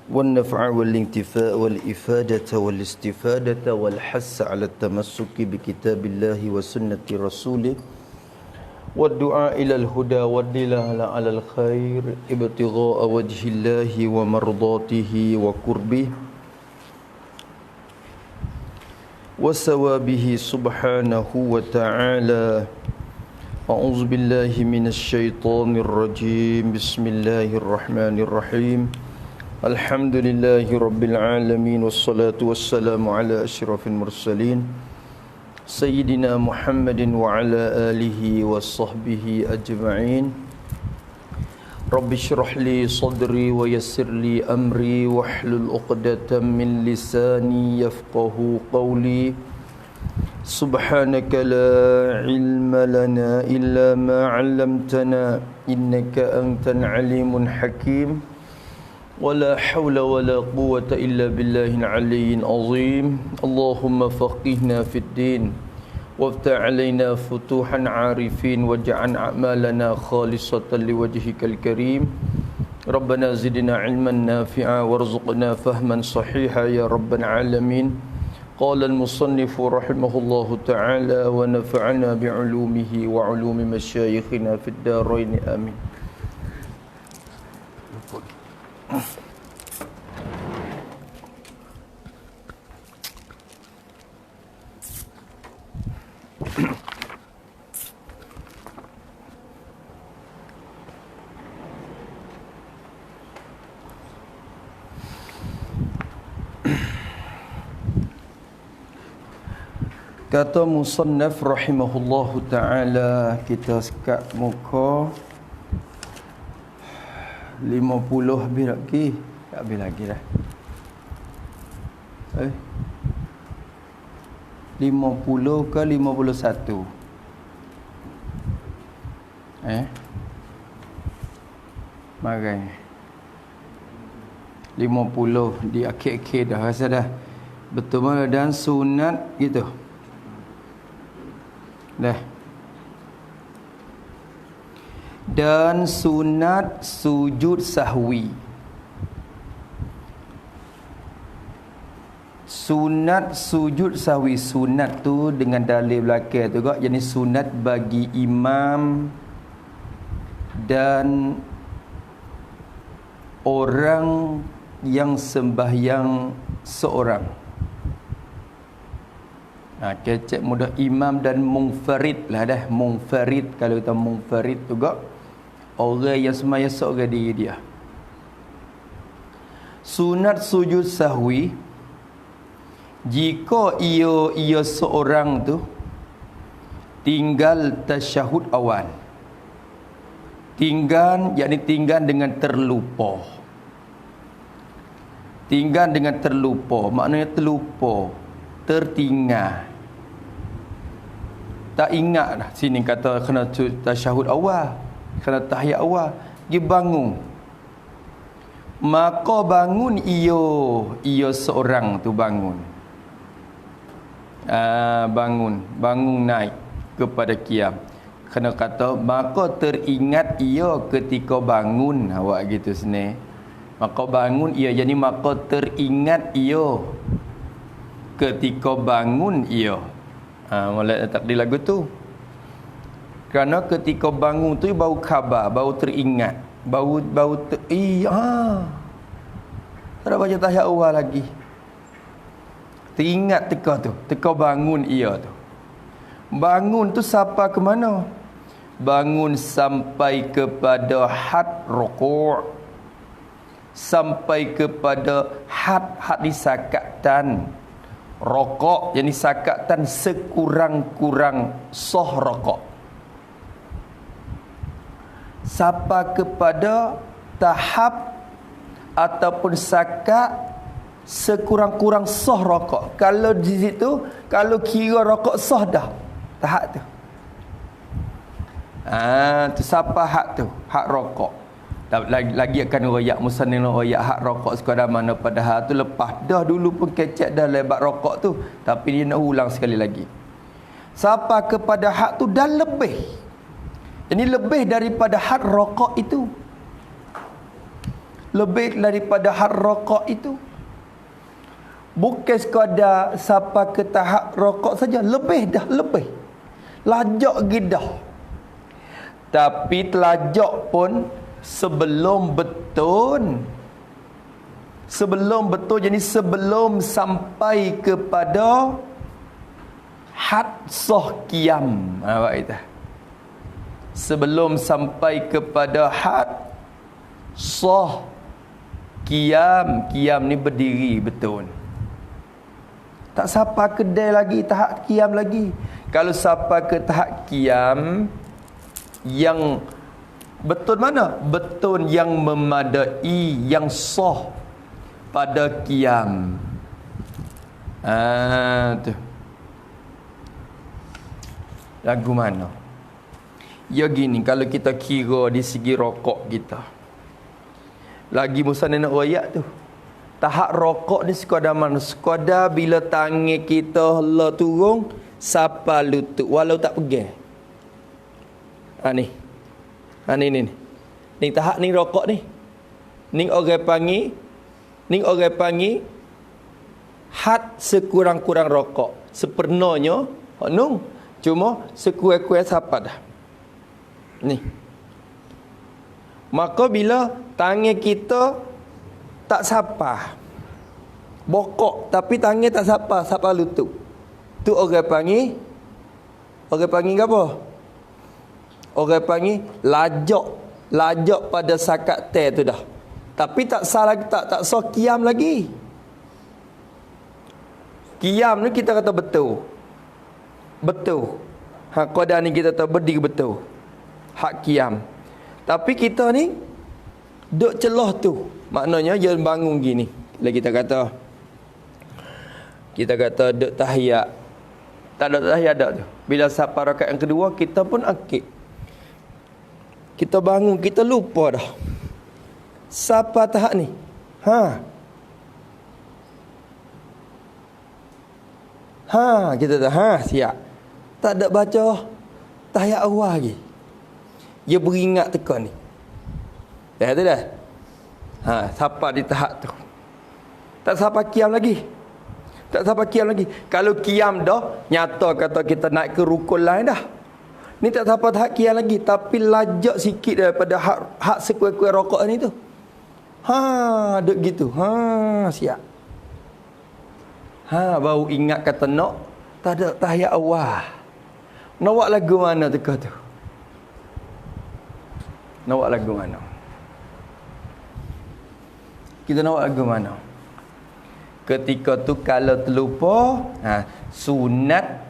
والنفع والانتفاء والإفادة والاستفادة والحث على التمسك بكتاب الله وسنة رسوله والدعاء إلى الهدى والدلالة على الخير ابتغاء وجه الله ومرضاته وقربه وثوابه سبحانه وتعالى. أعوذ بالله من الشيطان الرجيم. بسم الله الرحمن الرحيم. الحمد لله رب العالمين والصلاة والسلام على أشرف المرسلين سيدنا محمد وعلى آله وصحبه أجمعين. رب اشرح لي صدري ويسر لي أمري واحلل عقدة من لساني يفقه قولي. سبحانك لا علم لنا إلا ما علمتنا إنك أنت العليم الحكيم. ولا حول ولا قوة إلا بالله العلي العظيم. اللهم فقهنا في الدين وافتح علينا فتوحا عارفين واجعل أعمالنا خالصة لوجهك الكريم. ربنا زدنا علما نافعا وارزقنا فهما صحيحا يا رب العالمين. قال المصنف رحمه الله تعالى ونفعنا بعلومه وعلوم مشايخنا في الدارين آمين. Kata musannaf rahimahullahu ta'ala, kita sekat muka 50 habis lagi. Tak habis lagi dah. 50 ke 51? Marai 50 di akhir-akhir dah rasa dah. Betul mana dan sunat gitu. Dah. Dan sunat sujud sahwi. Sunat sujud sahwi, sunat tu dengan dalil belakang tu kak, jadi sunat bagi imam dan orang yang sembahyang seorang. Kecek mudah imam dan munfarid lah dah. Munfarid, kalau kita munfarid tu kak, orang yang sembahyang seorang diri dia. Sunat sujud sahwi, jika ia seorang tu tinggal tasyahud awal, tinggal dengan terlupa. Tinggal dengan terlupa, maknanya terlupa, tertinggal, tak ingat dah. Sini kata kena tasyahud awal, kena tahiyat awal, dia bangun. Maka bangun ia seorang tu bangun. Bangun naik kepada qiyam. Kena kata maka teringat ia ketika bangun, awak gitu sini. Maka bangun ia, jadi maka teringat ia ketika bangun ia. Mulai takdir lagu tu. Kerana ketika bangun tu baru khabar, baru teringat, baru tak ada baca tahiyat awal lagi. Teringat teka bangun ia tu. Bangun tu sampai ke mana? Bangun sampai kepada had rukuk, sampai kepada had disakatan rokok, jadi sakatan sekurang-kurang sah rokok, sampai kepada tahap ataupun sakat sekurang-kurang sah rokok. Kalau di situ, kalau kira rokok sah dah tahap tu, tu sampai hak tu, hak rokok. Lagi akan royak musannif royak hak rokok sekadar mana, padahal tu lepas dah dulu pun kecek dah lebat rokok tu, tapi dia nak ulang sekali lagi sampai kepada hak tu dan lebih. Ini lebih daripada had rokok itu. lebih daripada had rokok itu. Bukan sekadar sampai ke tahap rokok saja, lebih dah, lebih. Lajak gidah. Tapi telajak pun sebelum betul. Sebelum betul, jadi sebelum sampai kepada had sah qiyam. Apa itu? Sebelum sampai kepada had sah qiyam. Qiyam ni berdiri betul. Tak sampai kedai lagi, tahap qiyam lagi. Kalau sampai ke tahap qiyam yang betul mana? Betul yang memadai, yang sah pada qiyam. Tu. Lagu mana? Ya gini, kalau kita kira di segi rokok kita. Lagi Musa nak royak tu. Tahap rokok ni sekadar mana? Sekadar bila tangan kita la turun sampai lutut walau tak pegang. Ni. Ni tahap ni rokok ni. Ni orang panggil had sekurang-kurang rokok. Sepernanya nung cuma sekurang-kurang siapa dah. Ni. Maka bila tangan kita tak sapa, bokok tapi tangan tak sapa lutut, tu orang panggil apa? Orang panggil lajak pada sakat teh tu dah. Tapi tak sah lagi, tak sah qiyam lagi. Qiyam ni kita kata betul. Qadar ni kita tahu berdiri betul. Hak qiyam. Tapi kita ni duk celah tu. Maknanya dia bangun gini. Bila kita kata duk tahiyat. Tak ada tahiyat dak tu. Bila sampai rakaat yang kedua kita pun akid. Kita bangun, kita lupa dah. Siapa tahap ni? Kita dah siap. Tak ada baca tahiyat awal lagi. Dia beringat tekan ni. Dah tu dah. Siapa di tahap tu. Tak sampai qiyam lagi. Kalau qiyam dah, nyata kata kita naik ke rukun lain dah. Ni tak sampai tahap qiyam lagi, tapi lajak sikit daripada hak sekuat-kuat rokok ni tu. Duk gitu. Siap. Baru ingat kata nak, tak ada tahiyat awal. Nak buat lagu mana teka tu? Nak buat lagu mana? Kita nak buat lagu mana? Ketika tu kalau terlupa, sunat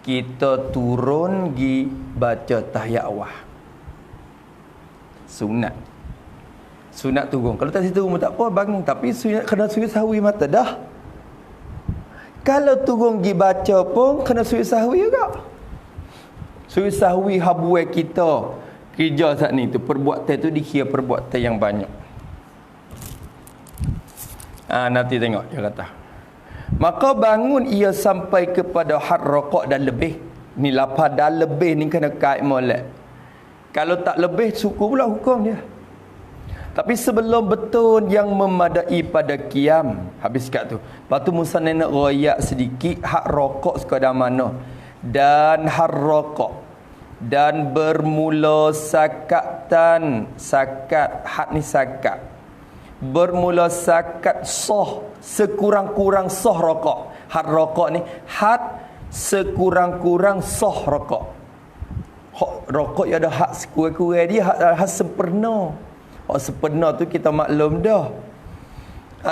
kita turun gi baca tahiyat awal. Sunat turun. Kalau tak turun tak apa, bangun. Tapi sunat kena sujud sahwi mata dah. Kalau turun gi baca pun kena sujud sahwi juga. Sujud sahwi habuai kita kerja saat ni tu, perbuatan tu dikira perbuatan yang banyak. Nanti tengok dia kata. Maka bangun ia sampai kepada had rokok dan lebih. Ni lapar dan lebih ni kena kait molek. Kalau tak lebih suku pula hukum dia. Tapi sebelum betul yang memadai pada qiyam, habis kat tu. Lepas tu Musa nak royak sedikit hak rokok sekadar mana. Dan had rokok. Dan bermula sakatan. Sakat, had ni sakat. Bermula sakat sah, sekurang-kurang sah rokok. Had rokok ni, had sekurang-kurang sah rokok. Rokok yang ada had sekurang-kurang dia, had sempurna. Sempurna tu kita maklum dah.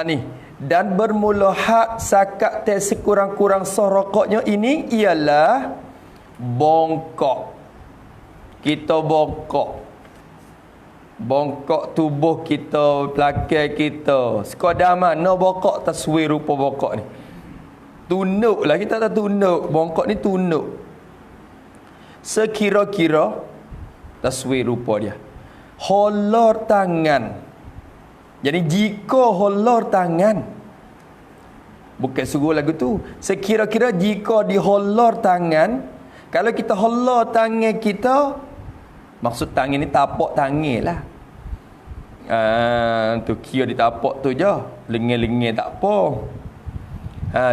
Ni. Dan bermula had sakat teh sekurang-kurang sah rokoknya ini ialah bongkok. Kita bongkok tubuh kita, belakang kita. Sekadar mana bongkok taswir rupa bongkok ni. Tunduk lah, kita tak tunduk. Bongkok ni tunduk. Sekira-kira taswir rupa dia. Holor tangan. Jadi jika holor tangan, bukan suruh lagu tu. Sekira-kira jika diholor tangan, kalau kita holor tangan kita, maksud tangan ni tapak tangan lah. Tu kira ditapak tu je. Lengih-lengih tak apa.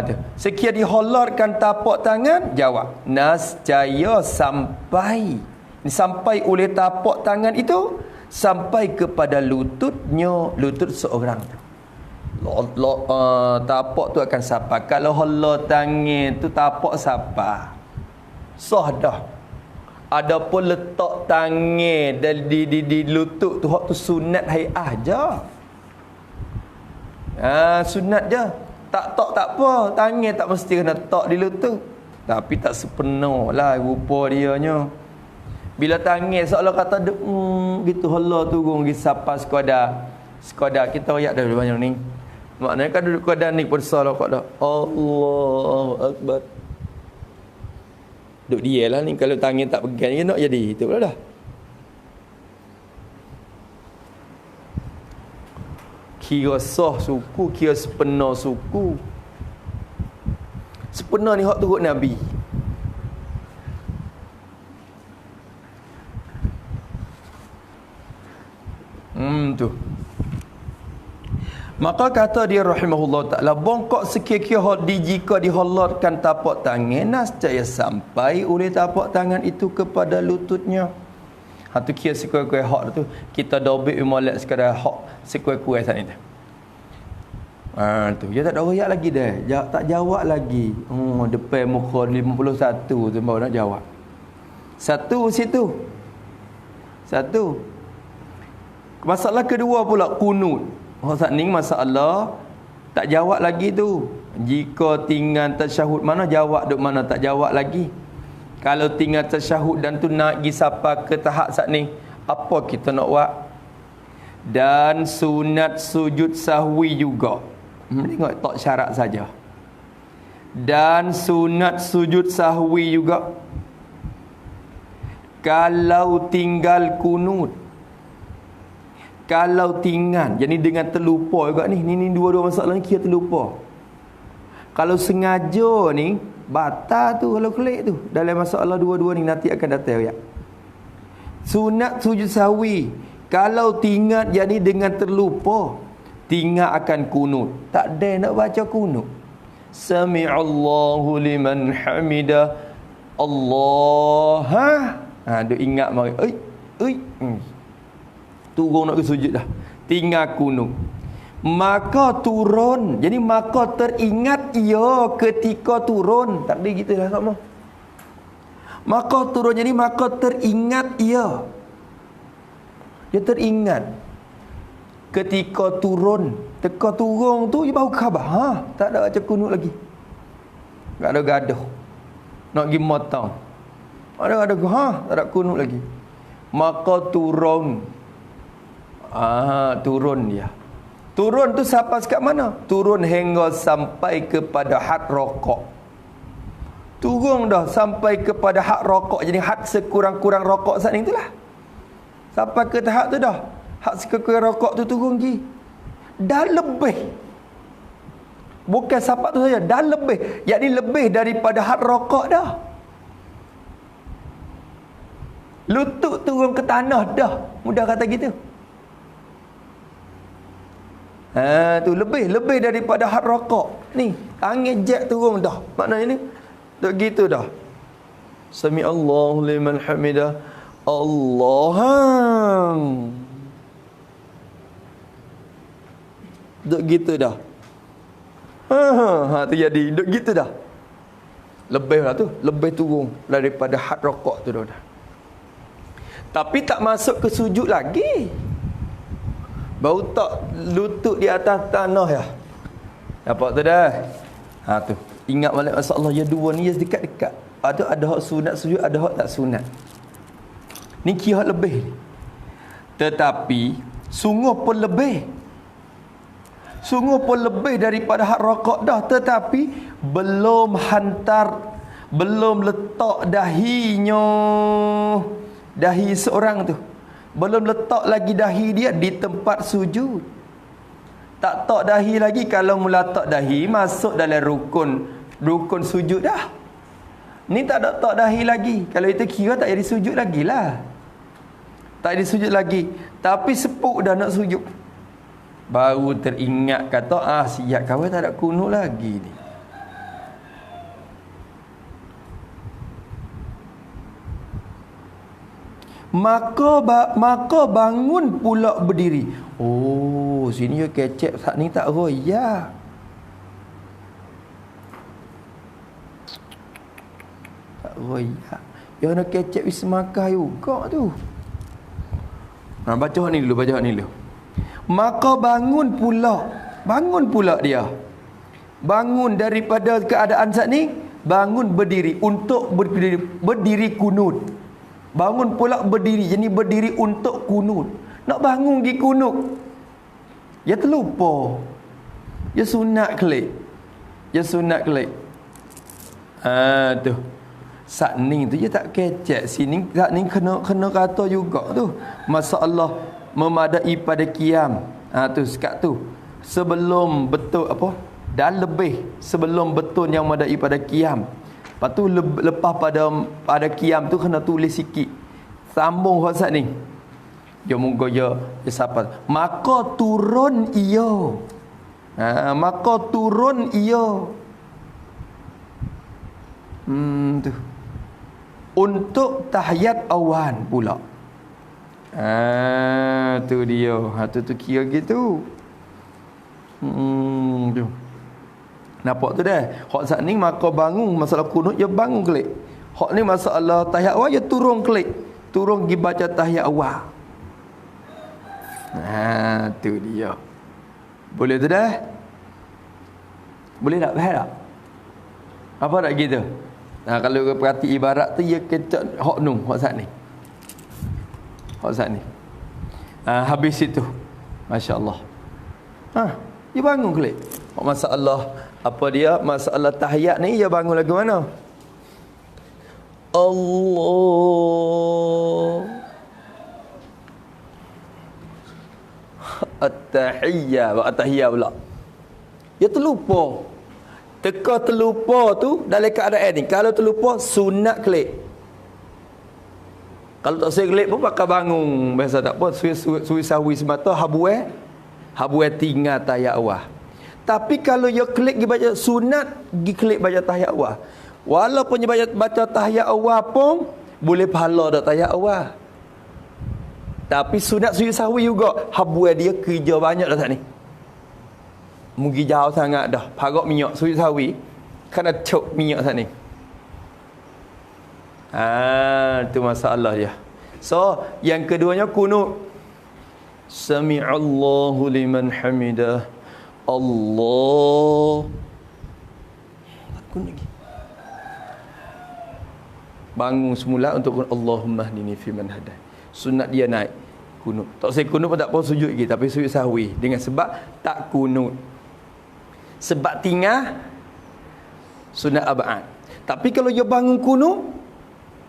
Tu. Sekira diholorkan tapak tangan, jawab. Nascaya sampai. Sampai oleh tapak tangan itu, sampai kepada lututnya, lutut seorang tu. Tapak tu akan sapa. Kalau holor tangan tu tapak sapa, sah dah. Adapun letak tangan di lutut tu, hak tu sunat hai'ah je. Sunat je. Tak apa. Tangan tak mesti kena tak di lutut. Tapi tak sepenuh lah rupa dianya. Bila tangan seolah kata gitu Allah turun pergi sapa sekadar kita royak dah banyak ni. Maknanya kan duduk keadaan ni pun salah kau dah. Allahu akbar. Duk dia lah ni, kalau tangan tak pegang dia nak jadi itu pula dah. Kira sah suku, kira sepenuh suku. Sepenuh ni hak turut Nabi. Tu. Maka kata dia rahimahullah ta'ala, bongkok sekira-kira jika diholorkan tapak tangan, nascaya sampai oleh tapak tangan itu kepada lututnya. Tu kira sekira-kira hak tu. Kita dobik molek sekadar hak sekira-kira saat ni. Tu. Dia tak ada royak lagi dah. Tak jawab lagi. Depan muka 51 tu baru nak jawab. Satu. Masalah kedua pula, kunut. Saat ni masalah tak jawab lagi tu. Jika tinggal tasyahud, mana jawab duk mana tak jawab lagi. Kalau tinggal tasyahud dan tu nak pergi sapa ke tahap saat ni, apa kita nak buat? Dan sunat sujud sahwi juga. Tengok tak syarat saja. Dan sunat sujud sahwi juga. Kalau tinggal kunut, kalau tinggal, jadi dengan terlupa juga ni. Ni dua-dua masalah ni kira terlupa. Kalau sengaja ni, batal tu kalau klik tu. Dalam masalah dua-dua ni nanti akan datang ya. Sunat sujud sahwi, kalau tinggal jadi dengan terlupa, tinggal akan kunut. Tak ada nak baca kunut. Sami'allahu liman hamidah. Allah. Duk ingat mari. Turun nak ke sujud dah. Tinggal kunut. Maka turun. Jadi maka teringat ia ketika turun. Tak ada gitu lah sama. Maka turun. Jadi maka teringat ia. Dia teringat ketika turun. Teka turun tu dia baru khabar. Tak ada baca kunut lagi. Tak ada gaduh. Nak pergi matang. Ada tak ada kunut lagi. Maka turun. Turun dia. Turun tu sampai kat mana? Turun hingga sampai kepada had rokok. Turun dah sampai kepada had rokok. Jadi had sekurang-kurang rokok saat ni itulah. Sampai ke tahap tu dah. Had sekurang-kurang rokok tu turun lagi. Dah lebih. Bukan sampai tu saja, dah lebih. Jadi lebih daripada had rokok dah. Lutut turun ke tanah dah. Mudah kata gitu. Tu lebih daripada had rokok. Ni angin jet turun dah. Maknanya ni tak gitu dah. Sami Allahu liman hamidah. Allah. Tak gitu dah. Tu jadi tak gitu dah. Lebih lah tu, lebih turun daripada had rokok tu dah. Tapi tak masuk ke sujud lagi. Baru tak lutut di atas tanah ya. Nampak tu dah. Tu. Ingat balik masalah ya dua ni ya dekat-dekat. Ada hak sunat sujud, ada hak tak sunat. Ni kira lebih. Tetapi sungguh pun lebih. Sungguh pun lebih daripada hak rokok dah, tetapi belum letak dahi seorang tu. Belum letak lagi dahi dia di tempat sujud. Tak dahi lagi. Kalau mula tak dahi, masuk dalam rukun sujud dah. Ni tak dahi lagi. Kalau itu kira tak jadi sujud lagi lah. Tak ada sujud lagi. Tapi sepuk dah nak sujud. Baru teringat kata, siap kawan tak ada kunut lagi ni. Maka bangun pula berdiri. Oh, sini dia kecep saat ni tak royak. Tak royak. Yang nak kecep ismakah juga tu. Baca ni dulu. Maka bangun pula dia. Bangun daripada keadaan saat ni, bangun berdiri untuk berdiri kunut. Bangun pula berdiri, jadi berdiri untuk kunut. Nak bangun pergi kunut, ya terlupa. Ya sunat klik. Tu. Saat ni tu dia tak kecek. Sini saat ni kena kata juga tu. Masalah memadai pada qiyam. Tu sekat tu. Sebelum betul apa? Dan lebih sebelum betul yang memadai pada qiyam. Lepas tu lepas pada qiyam tu kena tulis sikit. Sambung saat ni. Dia moga ya siapa? Maka turun ia. Maka turun ia. Tu. Untuk tahiyat awan pula. Tu dia. Tu kira gitu. Tu. Nampak tu dah. Hak saat ni maka bangun masalah kunut dia bangun kelik. Hak ni masalah tahiyat awal dia turun kelik. Turun pergi baca tahiyat awal. Tu dia. Boleh tu dah? Boleh tak faham tak? Apa tak gitu? Kalau perhati ibarat tu dia kecak hak nu hak saat ni. Habis itu. Masya-Allah. Dia bangun kelik. Masalah apa dia? Masalah tahiyat ni dia bangun lagu mana? Allah At-tahiyyah pula. Dia terlupa. Teka terlupa tu dalam keadaan ni. Kalau terlupa sunat klik. Kalau tak klik pun bakal bangun. Biasa tak apa. Sui sahwi semata habuai tinggal tahiyat awal. Tapi kalau dia klik pergi baca sunat, pergi klik baca tahiyat awal. Walaupun dia baca tahiyat awal pun boleh pahala dak tahiyat awal. Tapi sunat sujud sahwi juga. Habuai dia kerja banyak dah tak ni. Mugi jauh sangat dah. Parok minyak sujud sahwi. Kena cok minyak saat ni. Tu masalah dia. So, yang keduanya kunut. Sami'allahu liman hamidah. Allah. Kunut lagi. Bangun semula untuk Allahumma hdini fi man hadah. Sunat dia naik kunut. Tak saya kunut pun tak apa sujud lagi, tapi sujud sahwi dengan sebab tak kunut. Sebab tinggal sunat abad. Tapi kalau dia bangun kunut,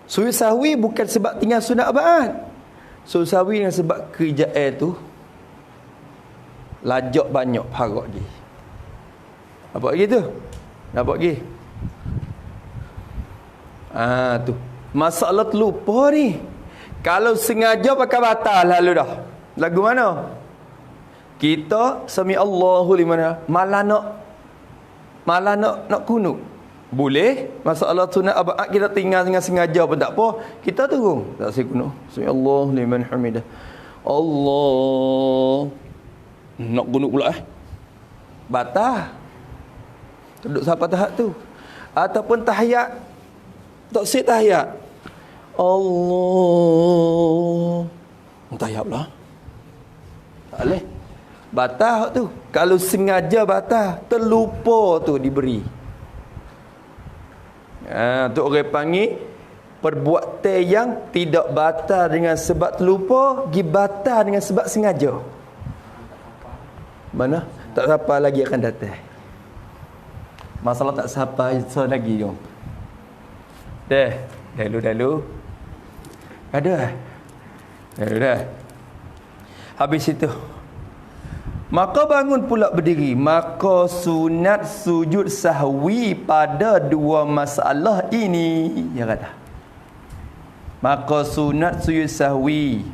sujud sahwi bukan sebab tinggal sunat abad. Sujud sahwi dengan sebab kerjaan tu lajak banyak parok dia. Nampak gitu? Nampak lagi? Tu. Masalah terlupa ni. Kalau sengaja pakai batal lalu dah. Lagu mana? Kita sami Allahu liman malah nak kunut. Boleh. Masalah sunat abad kita tinggal dengan sengaja pun tak apa. Kita turun. Tak saya kunut. Sami Allahu liman hamidah. Allah. Nak kunut pula batal. Duduk siapa tahap tu? Ataupun tahiyat. Tak sit tahiyat. Allah. Tahiyat pula. Tak boleh. Batal tu. Kalau sengaja batal, terlupa tu diberi. Tu orang panggil perbuatan yang tidak batal dengan sebab terlupa, gi batal dengan sebab sengaja. Mana? Tak siapa lagi akan datang. Masalah tak siapa lagi jom. Dalu. Ada. Dah. Habis itu. Maka bangun pula berdiri. Maka sunat sujud sahwi pada dua masalah ini. Dia kata. Maka sunat sujud sahwi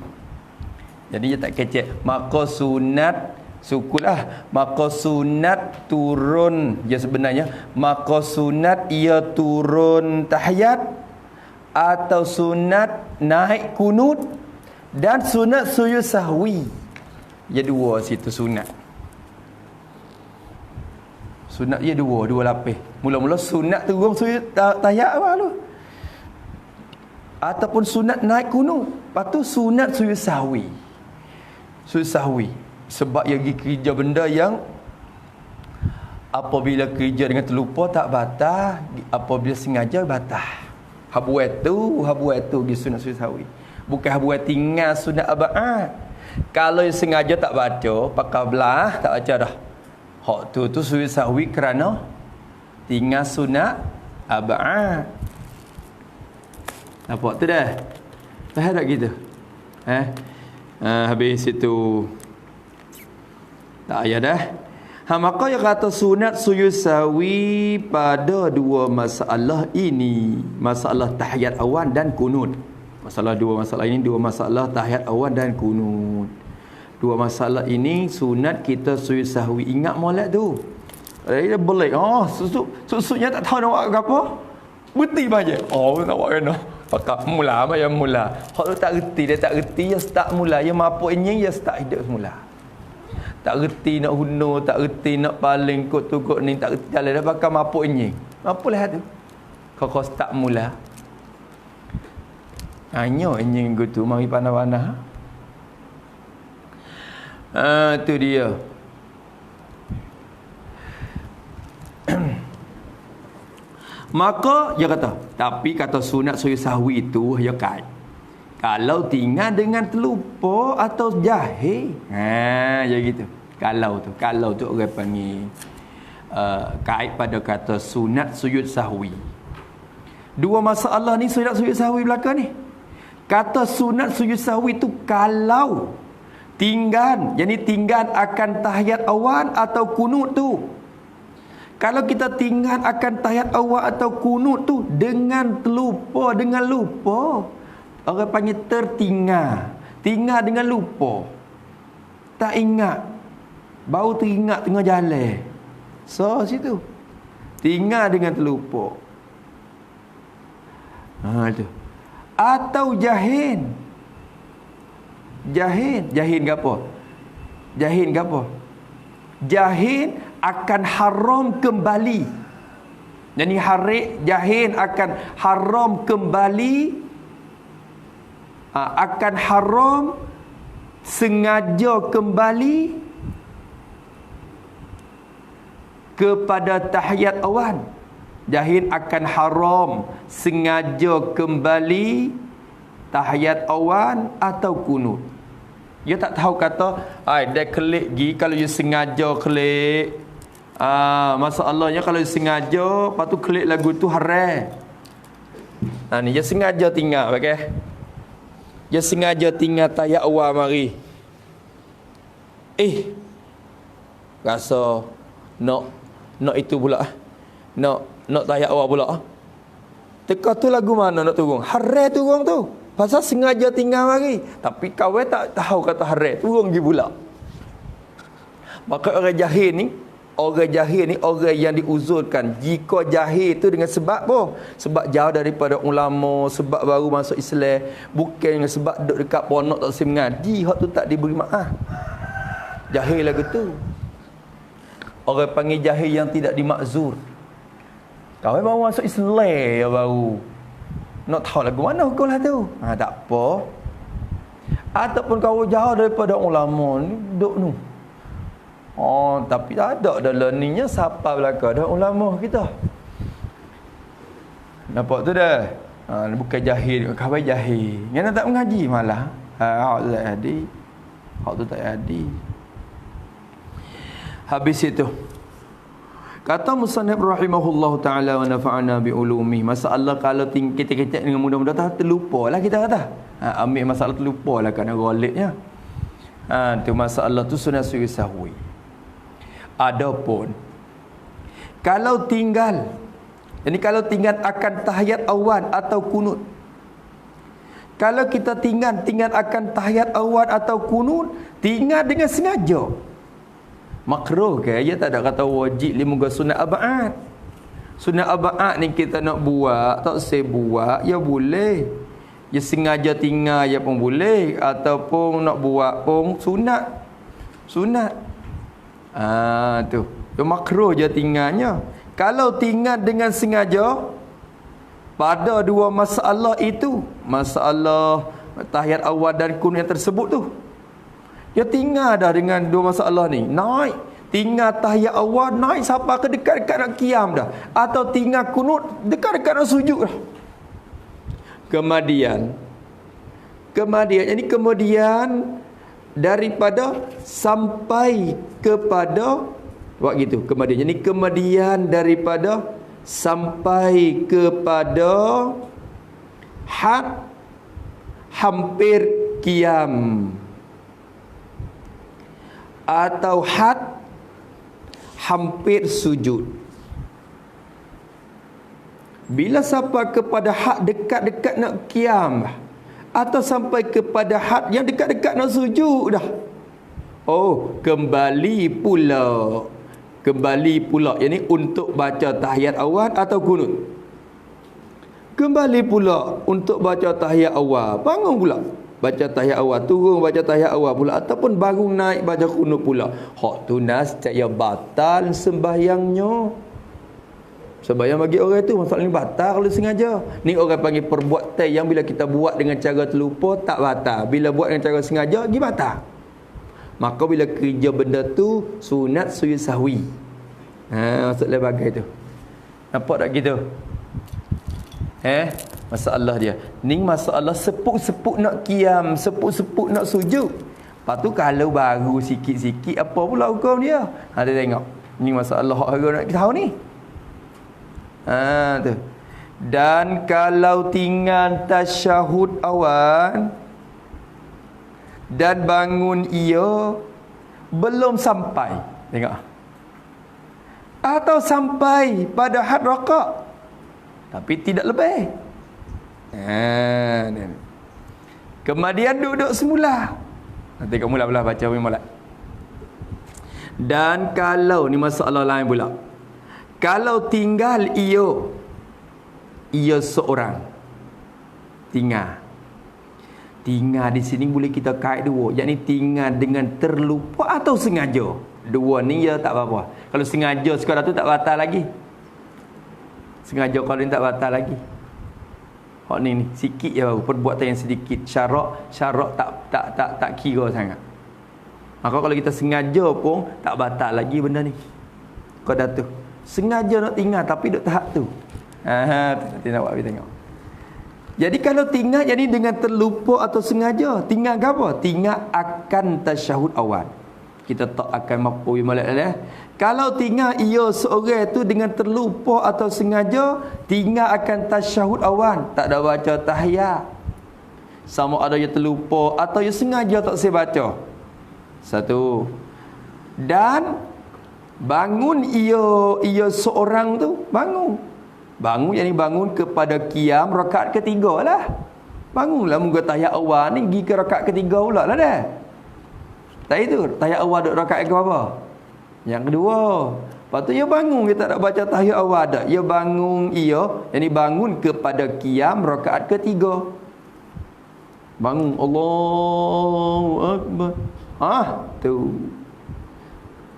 Jadi dia tak kecek. Maka sunat sukulah. Maka sunat turun. Ya sebenarnya maka sunat ia turun tahiyat atau sunat naik kunut dan sunat sujud sahwi. Ya dua situ sunat. Sunat dia dua lapis. Mula-mula sunat turun sujud tahiyat apa tu? Ataupun sunat naik kunut. Lepas tu sunat sujud sahwi. Sujud sahwi. Sebab ia pergi kerja benda yang apabila kerja dengan terlupa tak batal, apabila sengaja batal. Habuat tu pergi sunat sujud sahwi. Bukan habuat tinggal sunat abad. Kalau yang sengaja tak baca, pakai belah tak baca dah. Hak tu sujud sahwi kerana tinggal sunat abad. Nampak tu dah? Faham tak gitu? Habis itu tak payah dah. Maka yang kata sunat sujud sahwi pada dua masalah ini, masalah tahiyat awan dan kunut. Dua masalah ini, dua masalah tahiyat awan dan kunut. Dua masalah ini sunat kita sujud sahwi. Ingat molek tu. Dia belik. Susuknya tak tahu nak buat apa. Berhenti baca. Nak buat kena. Pakat mula apa yang mula. Hak tu tak reti, dia tak reti, dia start mula. Dia mampu ini, dia start hidup semula. Tak reti nak guna, tak reti nak paling kot tu kot ni, tak reti jalan dah pakai mampu ini. Apalah tu? Kau start mula. Hanya ini tu mari panah-panah. Tu dia. Maka dia kata, tapi kata sunat sujud sahwi itu ya kait. Kalau tinggal dengan terlupa atau jahil. Ya gitu. Kalau tu orang panggil kait pada kata sunat sujud sahwi. Dua masalah ni sunat sujud sahwi belakang ni. Kata sunat sujud sahwi itu kalau tinggal, jadi tinggal akan tahiyat awan atau kunut tu. Kalau kita tinggal akan tahiyat awal atau kunut tu dengan terlupa, dengan lupa, orang panggil tertinggal. Tinggal dengan lupa. Tak ingat. Baru teringat tengah jalan. So situ. Tinggal dengan terlupa. Tu. Atau jahil. Jahil ke apa? Jahil akan haram kembali. Jadi jahil akan haram kembali, akan haram sengaja kembali kepada tahiyat awan. Jahil akan haram sengaja kembali tahiyat awan atau kunut. Dia tak tahu kata, dia klik gi kalau dia sengaja klik. Masalahnya kalau dia sengaja, lepas tu klik lagu tu haram. Ni dia sengaja tinggal, okay? Dia sengaja tinggal tahiyat awal mari. Rasa nak itu pula. Nak tahiyat awal pula. Teka tu lagu mana nak turun? Haram turun tu. Pasal sengaja tinggal mari. Tapi kawan tak tahu kata haram. Turun pergi pula. Maka orang jahil ni orang yang diuzurkan. Jika jahil tu dengan sebab apa? Sebab jauh daripada ulama, sebab baru masuk Islam. Bukan dengan sebab duduk dekat ponok tak sempat mengaji. Hak tu tak diberi maaf. Jahil lagu tu. Orang panggil jahil yang tidak dimakzur. Kawan baru masuk Islam ya baru. Nak tahu lagu mana hukum lah tu. Tak apa. Ataupun kau jauh daripada ulama ni duduk tu. Tapi tak ada dalam ninya siapa belakang dah ulama kita. Nampak tu dah. Bukan jahil, kawan jahil. Yang tak mengaji malah. Hak tu tak jadi. Hak tu tak jadi. Habis itu. Kata musannif rahimahullah ta'ala wa nafa'ana bi ulumi. Masalah kalau kita dengan mudah-mudah terlupalah kita kata. Ambil masalah terlupalah kerana ghalibnya. Tu masalah tu sunat sujud sahwi. Adapun kalau tinggal, jadi kalau tinggal akan tahiyat awan atau kunut, Kalau kita tinggal akan tahiyat awal atau kunut, tinggal dengan sengaja. Makruh ke? Dia tak ada kata wajib 5 sunat abad. Sunat abad ni kita nak buat, tak saya buat, ya boleh. Ya sengaja tinggal ya pun boleh, ataupun nak buat pun sunat. Tu. Dia makruh je tinggalnya. Kalau tinggal dengan sengaja pada 2 masalah itu, masalah tahiyat awal dan kunut yang tersebut tu, dia tinggal dah dengan 2 masalah ni. Naik, tinggal tahiyat awal, naik sampai ke dekat-dekat nak qiyam dah. Atau tinggal kunut, dekat-dekat nak sujud dah. Kemudian daripada sampai kepada buat gitu. Kemudian daripada sampai kepada had hampir qiyam atau had hampir sujud. Bila sampai kepada had dekat-dekat nak qiyam atau sampai kepada had yang dekat-dekat nak sujud dah, kembali pula. Yang ni untuk baca tahiyat awal atau kunut. Kembali pula untuk baca tahiyat awal. Bangun pula baca tahiyat awal, turun baca tahiyat awal pula, ataupun baru naik baca kunut pula. Hak tu nascaya batal sembahyangnya. Sembahyang bagi orang itu masalahnya batal kalau sengaja. Ni orang panggil perbuatan yang bila kita buat dengan cara terlupa tak batal. Bila buat dengan cara sengaja pergi batal. Maka bila kerja benda tu sunat sujud sahwi. Maksudnya bagai tu. Nampak tak gitu? Masalah dia. Ni masalah sepuk-sepuk nak qiyam, sepuk-sepuk nak sujud. Lepas tu kalau baru sikit-sikit apa pula hukum dia? Dia tengok. Ni masalah hak orang nak tahu ni. Tu. Dan kalau tinggal tasyahud awal dan bangun ia belum sampai, tengok, atau sampai pada had rakaat tapi tidak lebih, kemudian duduk semula. Nanti kamu mula baca mula. Dan kalau ni masalah lain pula, kalau tinggal ia seorang tinggal di sini boleh kita kait dua, yakni tinggal dengan terlupa atau sengaja. Dua ni ya tak apa-apa. Kalau sengaja sekarang tu tak batal lagi. Sengaja kalau ni tak batal lagi. Hak ni sikit je baru, perbuatan yang sedikit, syarak tak kira sangat. Maka kalau kita sengaja pun tak batal lagi benda ni. Kau dah tu sengaja nak tinggal tapi duk tahap tu. Nanti nak buat tengok. Jadi kalau tinggal jadi dengan terlupa atau sengaja, tinggal ke apa? Tinggal akan tasyahud awal. Kita tak akan mampu molek. Kalau tinggal ia seorang tu dengan terlupa atau sengaja, tinggal akan tasyahud awal, tak ada baca tahiyat. Sama ada ia terlupa atau ia sengaja tak saya baca. Satu. Dan bangun ia seorang tu bangun yakni bangun kepada qiyam rakaat ketiga lah. Bangunlah muka tahiyat awal ni pergi ke rakaat ketiga pula lah dah. Tak itu tahiyat awal duk rakaat ke apa? Yang kedua. Lepas tu ia bangun, dia tak nak baca tahiyat awal dah. Ia bangun yakni bangun kepada qiyam rakaat ketiga. Bangun Allahu Akbar. Tu.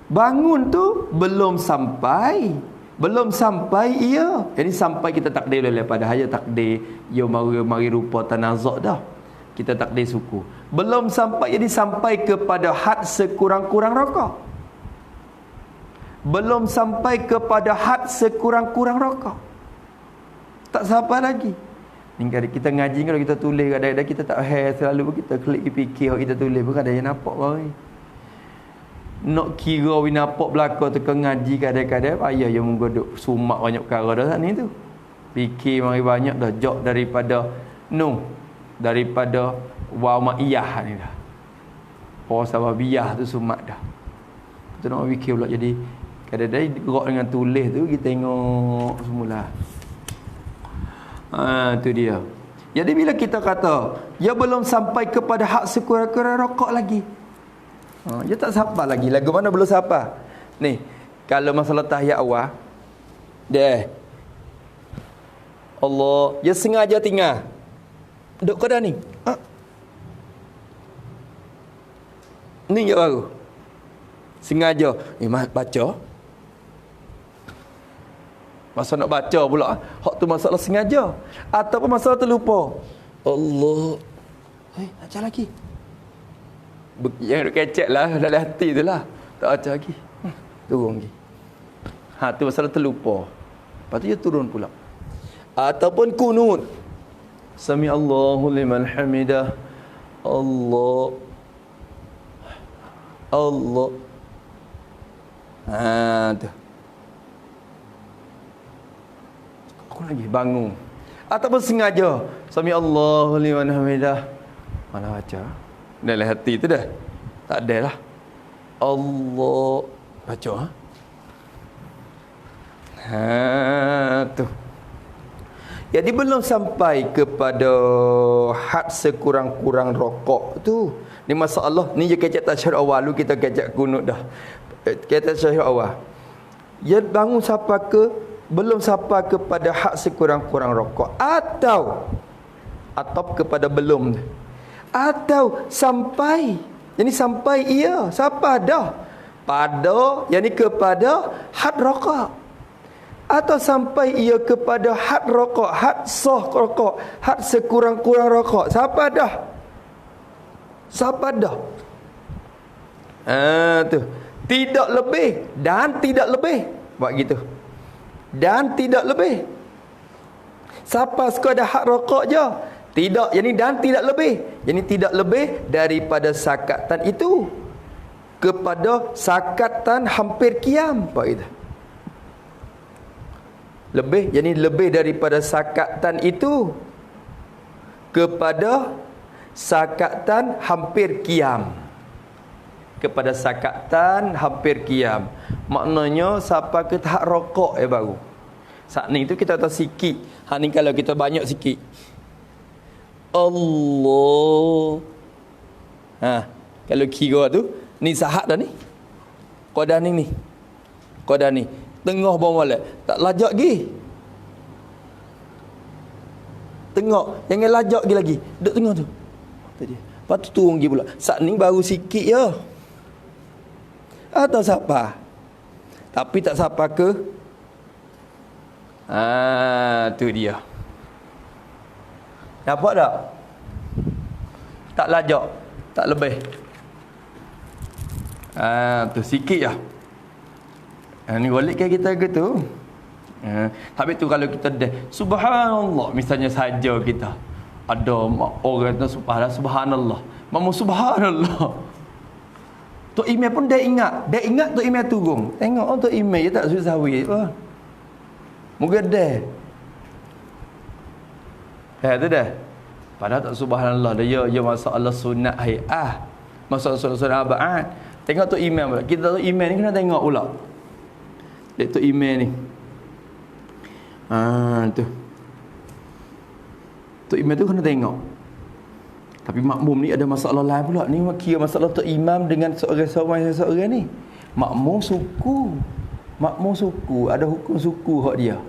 Bangun tu belum sampai ia. Jadi sampai kita takdir daripada haya takdir ia mari rupa tanazuk dah. Kita takdir suku. Belum sampai, jadi sampai kepada had sekurang-kurang rakaat. Belum sampai kepada had sekurang-kurang rakaat. Tak sampai lagi. Ni kita ngaji kalau kita tulis kadang-kadang kita tak selalu kita klik fikir kita tulis pun kadang yang nampak baik. Nak kira nampak belaka tu ke ngaji kadang-kadang payah yang menggodok sumak banyak perkara dah ni tu. Fikir mari banyak dah jok daripada waw ma'iyah ni dah. Sababiyah tu sumak dah. Tu nak fikir pula jadi kadang-kadang gerak dengan tulis tu kita tengok semula. Tu dia. Jadi bila kita kata dia belum sampai kepada hak sekurang-kurang rokok lagi, dia tak sampai lagi. Lagu mana belum sampai? Ni, kalau masalah tahiyat awal, dia Allah, dia sengaja tinggal duduk kau dah ni. Ni je baru sengaja baca. Masa nak baca pula, hak tu masalah sengaja ataupun masalah terlupa. Allah, baca lagi. Yang duk kecek lah dalam hati tu lah, tak baca lagi, turun lagi. Tu masalah terlupa. Lepas tu dia turun pula. Ataupun kunut, Sami Allahu liman hamidah, Allah tu. Aku lagi bangun. Ataupun sengaja Sami Allahu liman hamidah, mana baca dalam hati tu dah tak ada lah. Allah baca tu. Jadi belum sampai kepada had sekurang-kurang rokok tu. Ni masalah ni je kecek tasyahud awal lu, kita kecek kunut dah. Kecek tasyahud awal. Ya bangun siapa ke belum sampai kepada hak sekurang-kurang rokok, atau kepada belum, atau sampai, jadi sampai ia sampai dah pada yani kepada had rokok, atau sampai ia kepada had rokok, had sah rokok, had sekurang-kurang rokok, sampai dah tu, tidak lebih dan tidak lebih, buat gitu. Dan tidak lebih. Siapa sekadar hak rokok je. Tidak, yani dan tidak lebih. Yani tidak lebih daripada sakatan itu kepada sakatan hampir qiyam. Apa itu? Lebih, yani lebih daripada sakatan itu kepada sakatan hampir qiyam. Kepada sakatan hampir qiyam. Maknanya siapa ke hak rokok baru. Saat ni tu kita tahu sikit. Ni kalau kita banyak sikit. Allah. Kalau kira tu ni sahat dah ni. Qadah ni. Qadah ni. Tengah bawah molek. Tak lajak lagi. Tengok, jangan lajak lagi. Duduk tengah tu. Tadi. Lepas tu turun lagi pula. Saat ni baru sikit je. Atau siapa? Tapi tak siapa ke? Tu dia. Nampak tak? Tak lajak, tak lebih. Tu sikit lah. Ni balikkan kita ke tu. Tapi tu kalau kita dah subhanallah, misalnya saja kita ada orang tu subhanallah, mamu subhanallah. Tok Imam pun dah ingat Tok Imam turun. Tengok Tok Imam je tak susah weh. Moga dah. Tu dah. Padahal tak subhanallah dia masalah sunat hai'ah. Masalah sunat abad. Tengok Tok Imam pula. Kita Tok Imam ni kena tengok pula. Dia Tok Imam ni. Tu. Tok Imam tu kena tengok. Tapi makmum ni ada masalah lain pula. Ni kira masalah Tok Imam dengan seorang ni. Makmum suku. Ada hukum suku hak dia.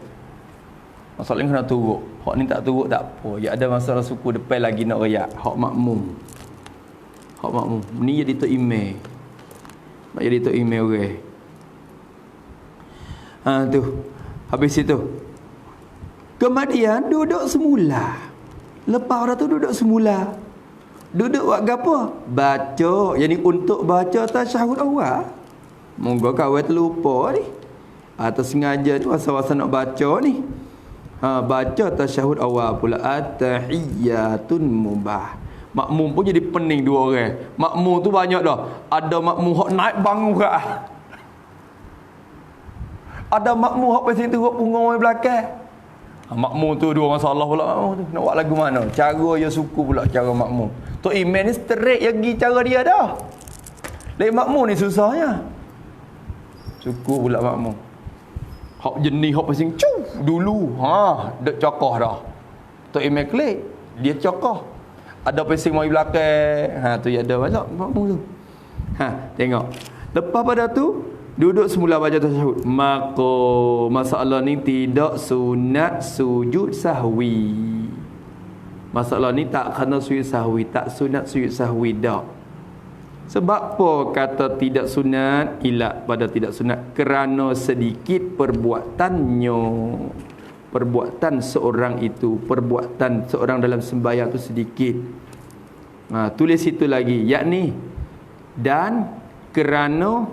Masalah ni kena turut. Hak ni tak turut tak apa. Ya ada masalah suku depan lagi nak rayak. Hak makmum. Ni jadi Tok Imam. Nak jadi Tok Imam orang. Tu. Habis itu. Kemudian duduk semula. Lepas dah tu duduk semula. Duduk buat apa? Baca. Yani untuk baca tasyahud awal. Moga kawan terlupa ni. Atau sengaja tu asal-asal nak baca ni. Baca tasyahud awal pula. At-tahiyyatun mubah. Makmum pun jadi pening dua orang. Makmum tu banyak dah. Ada makmum hak naik bangun ke. Ada makmum hak pasal turut punggung di belakang. Makmum tu dua masalah pula makmum tu. Nak buat lagu mana? Cara dia suku pula cara makmum. Tok Imam ni straight je pergi cara dia dah. Lain makmum ni susahnya. Suku pula makmum. Hak jenis hak pasing dulu. Dek cakah dah. Tok Imam klik. dia cokoh. Ada pesing mai belakang. Tu ya ada banyak makmum tu. Tengok. Lepas pada tu duduk semula baca tasyahud. Maka masalah ni tidak sunat sujud sahwi. Masalah ni tak kena sujud sahwi, tak sunat sujud sahwi dak. Sebab apa kata tidak sunat? Ilat pada tidak sunat kerana sedikit perbuatannya. Perbuatan seorang itu, perbuatan seorang dalam sembahyang itu sedikit. Tulis itu lagi, yakni dan kerana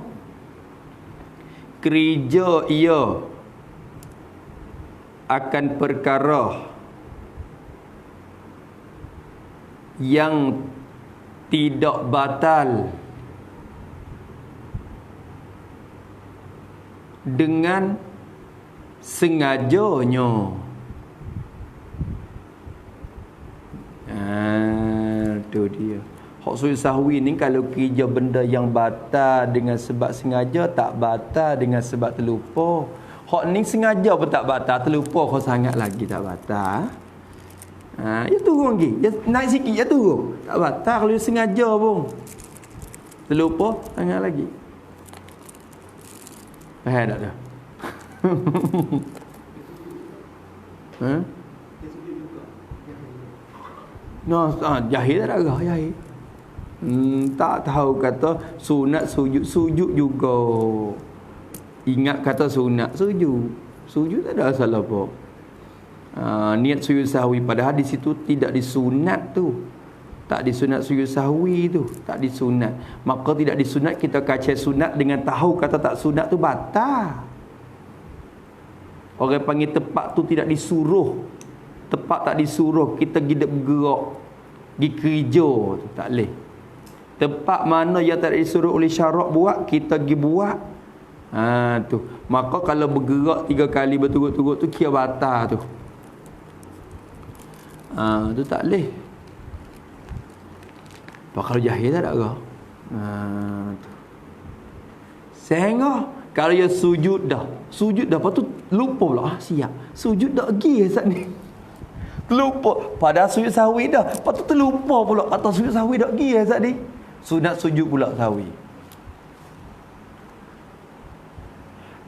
kerja ia akan perkara yang tidak batal dengan sengajanya. Tu dia. Hak sujud sahwi ni kalau kerja benda yang batal dengan sebab sengaja, tak batal dengan sebab terlupa. Hak ni sengaja pun tak batal, terlupa kau sangat lagi tak batal. Ya turun lagi. Ya naik sikit ya turun. Tak batal kalau dia sengaja pun. Terlupa sangat lagi. Faham tak dah? Jahil tak ada jahil. Tak tahu kata sunat sujud juga. Ingat kata sunat sujud tak ada salah apa. Niat sujud sahwi padahal di situ tidak disunat tu. Tak disunat sujud sahwi tu, tak disunat. Maka tidak disunat kita kacau sunat dengan tahu kata tak sunat tu batal. Orang panggil tepat tu tidak disuruh. Tepat tak disuruh, kita pergi bergerak, pergi kerja tu tak boleh. Tepat mana yang tak disuruh oleh syarak buat, kita pergi buat. Tu. Maka kalau bergerak 3 kali berturut-turut tu kira batal tu. Tu tak boleh. Kalau jahil tak ada. Sehingga kalau dia sujud dah, lepas tu lupa pula. Siap. Sujud dah pergi saat ni. Terlupa. Padahal sujud sahwi dah. Lepas tu terlupa pula. Atau sujud sahwi dah pergi saat ni. Sunat sujud pula sahwi.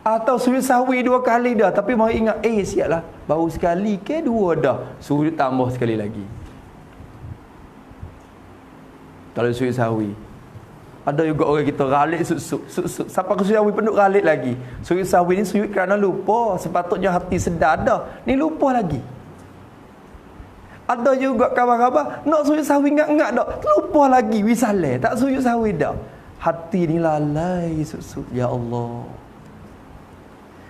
Atau sujud sahwi 2 kali dah. Tapi mau ingat, siap lah. Baru sekali ke 2 dah. Sujud tambah sekali lagi. Kalau sujud sahwi. Ada juga orang kita ralik suk. Sampai ke sujud sahwi penduk ralik lagi. Sujud sahwi ni sujud kerana lupa. Sepatutnya hati sedar dah. Ni lupa lagi. Ada juga kawan-kawan nak sujud sahwi ingat-ingat dah. Lupa lagi wisaleh. Tak sujud sahwi dah. Hati ni lalai suk. Ya Allah.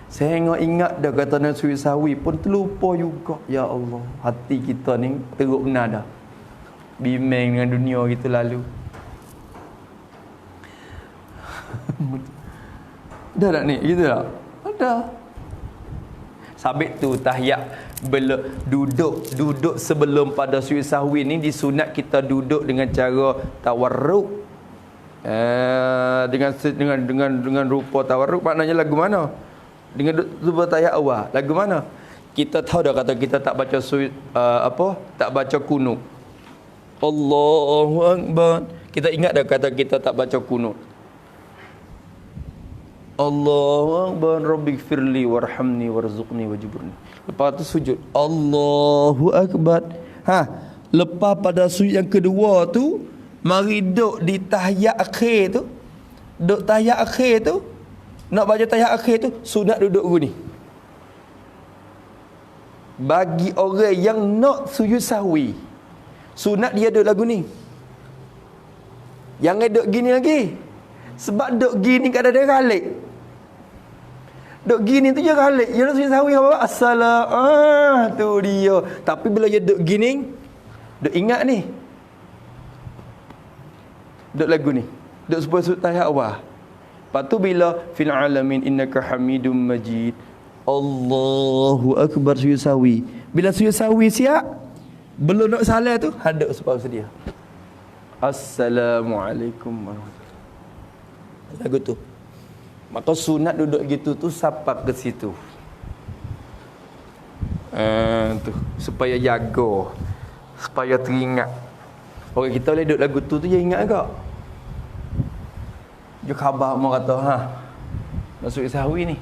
Saya ingat dah kata nak sujud sahwi pun terlupa juga. Ya Allah. Hati kita ni teruk benar dah. Bimbing dengan dunia kita lalu. Dah tak ni? Gitu tak? Ada. Sabit tu tahiyat duduk sebelum pada sujud sahwi ni disunat kita duduk dengan cara tawarruk. Dengan rupa tawarruk maknanya lagu mana? Dengan rupa tahiyat awal. Lagu mana? Kita tahu dah kata kita tak baca tak baca kunut. Allahu Akbar. Kita ingat dah kata kita tak baca kunut. Allahu Akbar Rabbighfirli warhamni warzuqni wajburni. Lepas tu sujud Allahu Akbar. Lepas pada sujud yang kedua tu, mari duduk di tahiyat akhir tu. Duduk tahiyat akhir tu, nak baca tahiyat akhir tu, sunat duduk gini. Bagi orang yang nak sujud sahwi, sunat dia duduk lagu ni. Jangan duduk gini lagi. Sebab duduk gini kadang-kadang ralik. Duduk gini tu je ralik. Dia nak sujud sahwi apa? Assalam. Tu dia. Tapi bila dia duduk gini, duduk ingat ni. Duduk lagu ni. Duduk supaya sujud tahiyat awal. Lepas tu bila fil alamin innaka hamidum majid. Allahu Akbar sujud sahwi. Bila sujud sahwi siap, belum nak salah tu, hadap supaya sedia. Assalamualaikum warahmatullahi. Lagu tu. Maka sunat duduk gitu tu sapak ke situ. Tu supaya jaga supaya teringat. Orang kita boleh duduk lagu tu je ingat agak. Dia khabar mau kata masuk sahwi ni.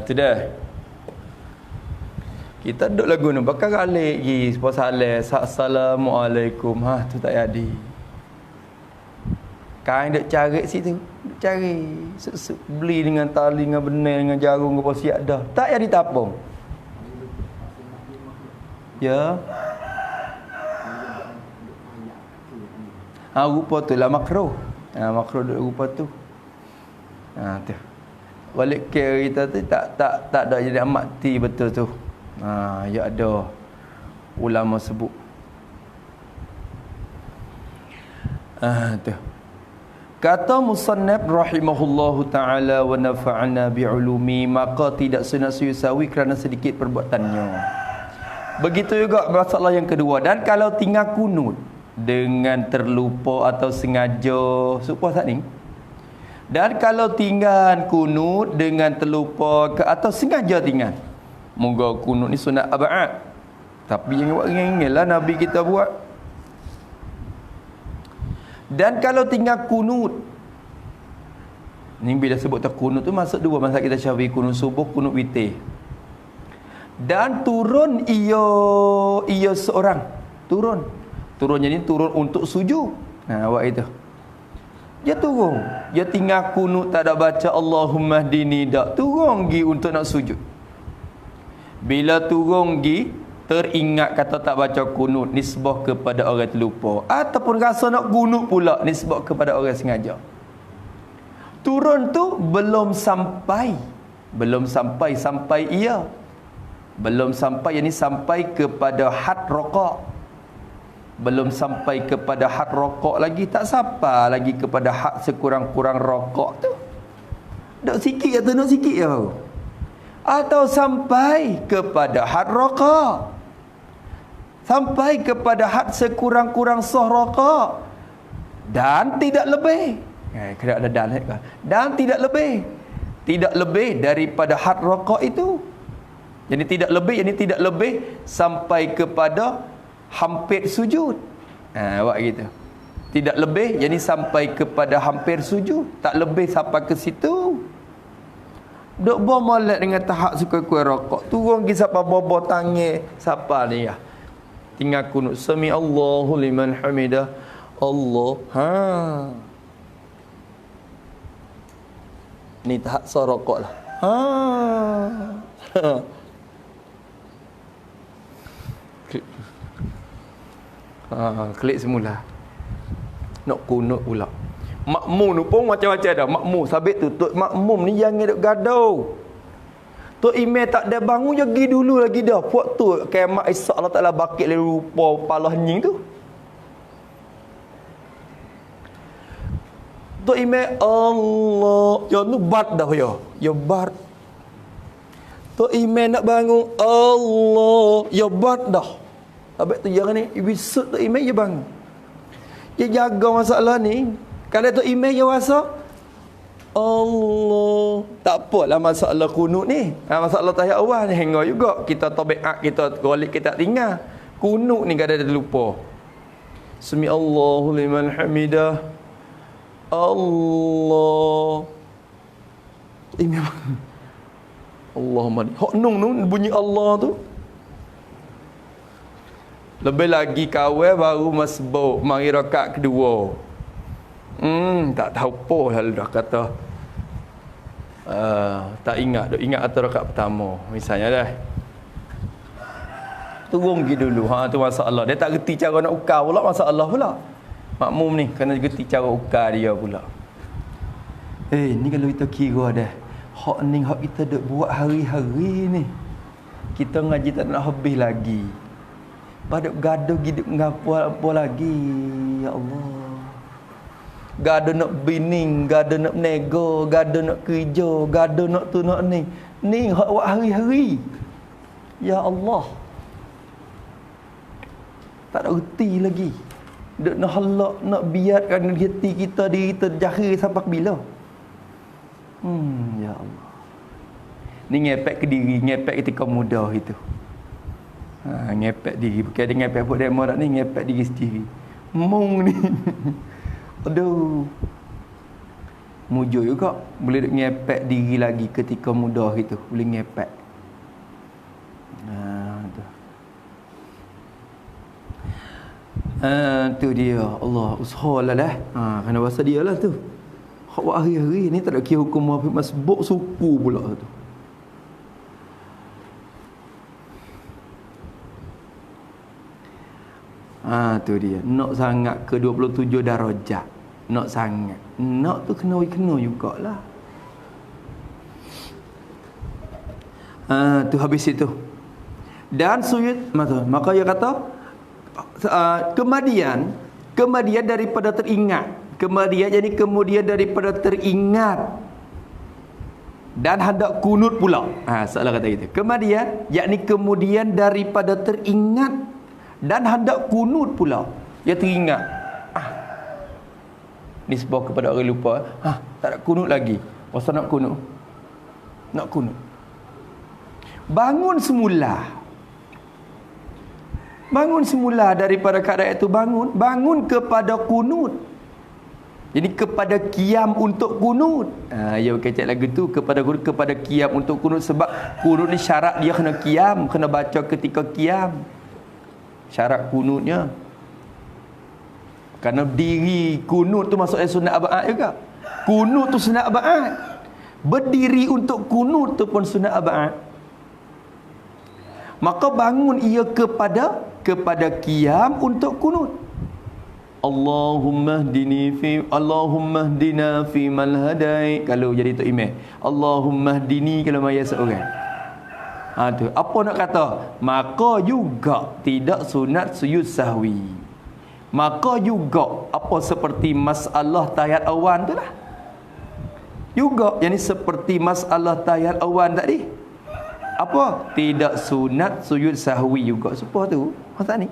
Tu dah. Kita duduk lagu ni bakal alik gi salam assalamualaikum tu tak jadi. Kain duk cari situ, duk cari beli dengan tali dengan benang dengan jarum apa siap dah. Tak jadi tapung. Ya. Rupa tu lah makruh. Makruh duk rupa tu. Tu. Balik ke kita tu tak ada jadi amat ti betul tu. Ya ada ulama sebut. Tu. Kata musannaf rahimahullahu ta'ala wa nafa'ana bi'ulumi, maka tidak sunat-sunat sawi kerana sedikit perbuatannya. Begitu juga masalah yang kedua. Dan kalau tinggal kunut dengan terlupa atau sengaja, supaya saat ni. Dan kalau tinggal kunut dengan terlupa atau sengaja tinggal, moga kunut ni sunat abad. Tapi jangan buat ringan-ringan lah Nabi kita buat. Dan kalau tinggal kunut, ni bila sebut tak kunut tu masuk dua masa kita syafi'i, kunut subuh, kunut witir. Dan turun ia seorang turunnya ni turun untuk sujud. Buat itu dia turun, dia tinggal kunut tak ada baca Allahumma hdini, dak turun gi untuk nak sujud. Bila turun gi teringat kata tak baca kunut, nisbah kepada orang terlupa, ataupun rasa nak kunut pula, nisbah kepada orang sengaja. Turun tu belum sampai ia belum sampai, yakni sampai kepada had raqaq. Belum sampai kepada had raqaq lagi, tak sampai lagi kepada had sekurang-kurang raqaq tu. Nak sikit atau nak sikit je baru. Atau sampai kepada had raqaq, sampai kepada had sekurang-kurang sah raqaq, dan tidak lebih. Kena ada dan tidak lebih daripada had raqaq itu. Jadi tidak lebih sampai kepada hampir sujud. Buat gitu. Tidak lebih, jadi sampai kepada hampir sujud, tak lebih sampai ke situ. Duk molek dengan tahap suka-suka rokok. Turun pergi siapa bobo tangi. Siapa ni ya? Tinggal kunut. Sami Allahu liman hamidah. Allah. Ni tahap sorokok lah. Klik semula. Nak kunut pula. Makmum tu pun macam-macam dah. Makmum sabit tu tok makmum ni jangan duk gaduh. Tok imam tak ada bangun je pergi dulu lagi dah. Puak tu kiamat Isa Allah Taala bakit le rupa palah nying tu. Tok imam Allah, yo nu bat dah yo. Yo bat. Tok imam nak bangun Allah, yo bat dah. Habis tu jangan ni ibisut tok imam je bangun. Dia jaga masalah ni. Kalau tu imam je rasa Allah, tak apalah masalah kunut ni. Masalah tahiyat awal ni hingga juga kita tabiat kita golek kita tinggal. Kunut ni kadang-kadang terlupa. Sami Allahu liman hamidah. Allah. Imam Allahumma. Hok nung bunyi Allah tu. Lebih lagi kawal baru masbuk mari rakaat kedua. Tak tahu apa lalu dah kata tak ingat, duk ingat atau rakaat pertama misalnya dah. Turun pergi dulu. Tu masalah. Dia tak reti cara nak ukar pula, masalah pula. Makmum ni kena reti cara ukar dia pula. Ni kalau kita kira dah, hak ni hak kita duk buat hari-hari ni, kita ngaji tak nak habis lagi. Pada gaduh hidup ngapo lagi, ya Allah. Gaduh nak bining, gaduh nak nego, gaduh nak kerja, gaduh nak tu nak ni. Ni hak buat hari-hari. Ya Allah. Tak ada reti lagi. Duk nak halak, nak biarkan hati kita diri terjahir sampai bila? Ya Allah. Ni ngepek ke diri, ngepek ketika muda itu. Ngepek diri. Bukan dia ngepek buat demo tak ni, ngepek diri sendiri. Mung ni. Aduh. Mujur juga. Boleh ngepek diri lagi ketika muda gitu. Boleh ngepek. Tu dia. Allah, usahalah lah. Kena bahasa dia lah tu. Hak hari-hari ni tak ada kira hukum masbuk suku pula tu. Tu dia. Nak sangat ke 27 darajat. Nak sangat. Nak tu kena jugalah. Tu habis itu. Dan sujud maka dia kata kemudian daripada teringat. Kemudian daripada teringat dan hendak kunut pula. Salah kata gitu. Kemudian daripada teringat dan hendak kunut pula. Dia teringat. Nisbah kepada orang lupa. Tak nak kunut lagi. Pasal nak kunut. Nak kunut. Bangun semula daripada keadaan itu bangun kepada kunut. Jadi kepada qiyam untuk kunut. Ya kecek lagu tu kepada qiyam untuk kunut, sebab kunut ni syarat dia kena qiyam, kena baca ketika qiyam. Syarat kunutnya. Kerana diri kunut tu masuk sunat abad juga. Kunut tu sunat abad. Berdiri untuk kunut tu pun sunat abad. Maka bangun ia kepada qiyam untuk kunut. Allahumma hdina fi man hadai. Kalau jadi tok imam, Allahumma hdini kalau maya seorang. Tu apa nak kata? Maka juga tidak sunat sujud sahwi. Maka juga apa seperti masalah tahiyat awan tu lah. Juga yani seperti masalah tahiyat awan tadi. Apa? Tidak sunat sujud sahwi juga. Supaya tu masa ni.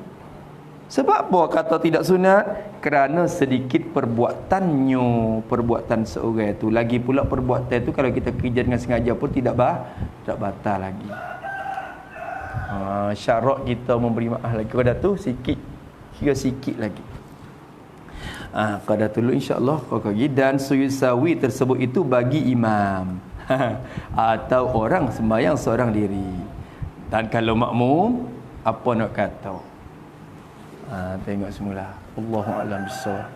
Sebab apa kata tidak sunat? Kerana sedikit perbuatan seorang itu. Lagi pula perbuatan itu kalau kita kerja dengan sengaja pun tidak batal lagi. Syarat kita memberi maaf lagi. Kalau dah tu sikit lagi. Kalau dah tu insya-Allah lagi. Dan sujud sahwi tersebut itu bagi imam atau orang sembahyang seorang diri. Dan kalau makmum, apa nak kata? Tengok semula. Allahu a'lam bissawab.